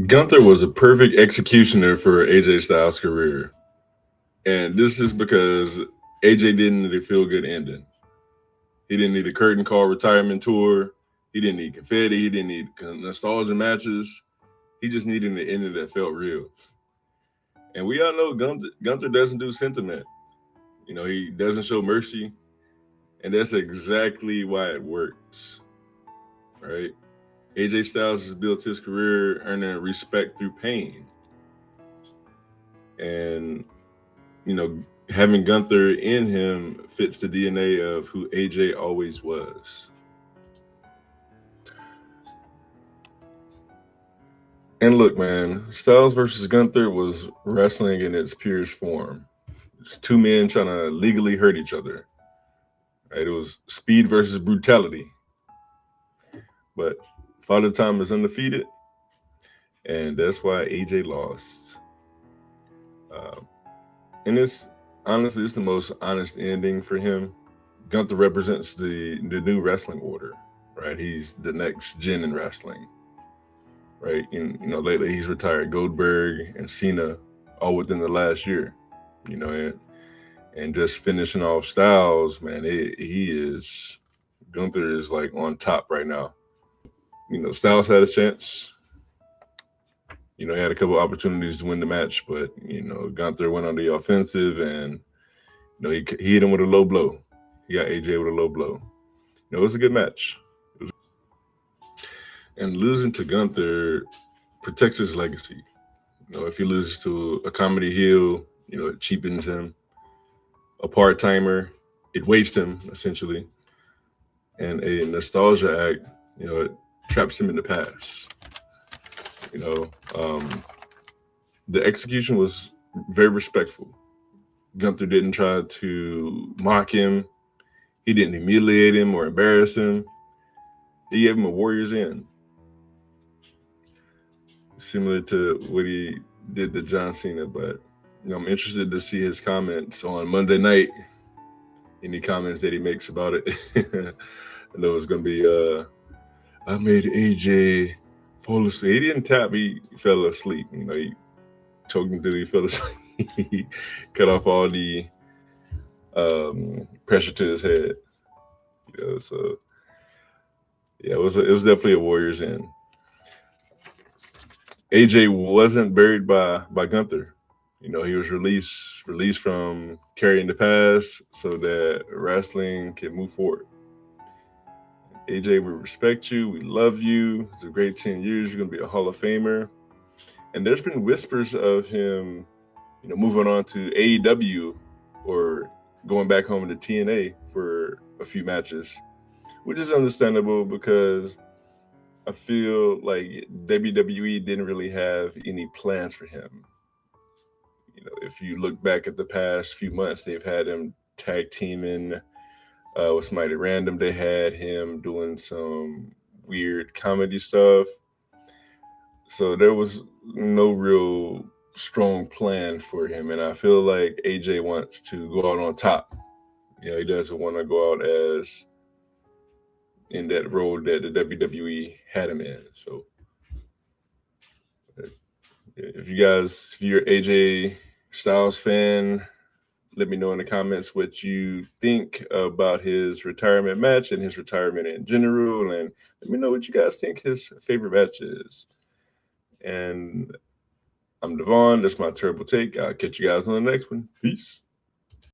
Gunther was a perfect executioner for AJ Styles' career. And this is because AJ didn't need a feel good ending. He didn't need a curtain call retirement tour. He didn't need confetti. He didn't need nostalgia matches. He just needed an ending that felt real. And we all know Gunther doesn't do sentiment. He doesn't show mercy. And that's exactly why it works, right? AJ Styles has built his career earning respect through pain. And, having Gunther in him fits the DNA of who AJ always was. And look, man, Styles versus Gunther was wrestling in its purest form. It's two men trying to legally hurt each other. Right? It was speed versus brutality. But Father Time is undefeated, and that's why AJ lost. Uh, and it's the most honest ending for him. Gunther represents the new wrestling order, right? He's the next gen in wrestling, right? And lately he's retired Goldberg and Cena all within the last year, and just finishing off Styles, man. Gunther is like on top right now. Styles had a chance. He had a couple opportunities to win the match, but Gunther went on the offensive, and he hit him with a low blow. He got AJ with a low blow. It was a good match. And losing to Gunther protects his legacy. If he loses to a comedy heel, it cheapens him. A part timer, it wastes him essentially. And a nostalgia act, it traps him in the past. You know, um, the execution was very respectful. Gunther didn't try to mock him. He didn't humiliate him or embarrass him. He gave him a warrior's end, similar to what he did to John Cena. But I'm interested to see his comments on Monday night. Any comments that he makes about it. I know it's gonna be I made AJ fall asleep. He didn't tap, he fell asleep. He choked until he fell asleep. He cut off all the pressure to his head. So yeah, it was definitely a warrior's end. AJ wasn't buried by Gunther. He was released from carrying the past so that wrestling can move forward. AJ, we respect you. We love you. It's a great 10 years. You're going to be a Hall of Famer. And there's been whispers of him, moving on to AEW or going back home to TNA for a few matches, which is understandable because I feel like WWE didn't really have any plans for him. If you look back at the past few months, they've had him tag teaming with somebody random. They had him doing some weird comedy stuff. So there was no real strong plan for him. And I feel like AJ wants to go out on top. He doesn't want to go out as in that role that the WWE had him in. So if you're AJ Styles fan, let me know in the comments what you think about his retirement match and his retirement in general. And let me know what you guys think his favorite match is. And I'm Devon. That's my terrible take. I'll catch you guys on the next one. Peace.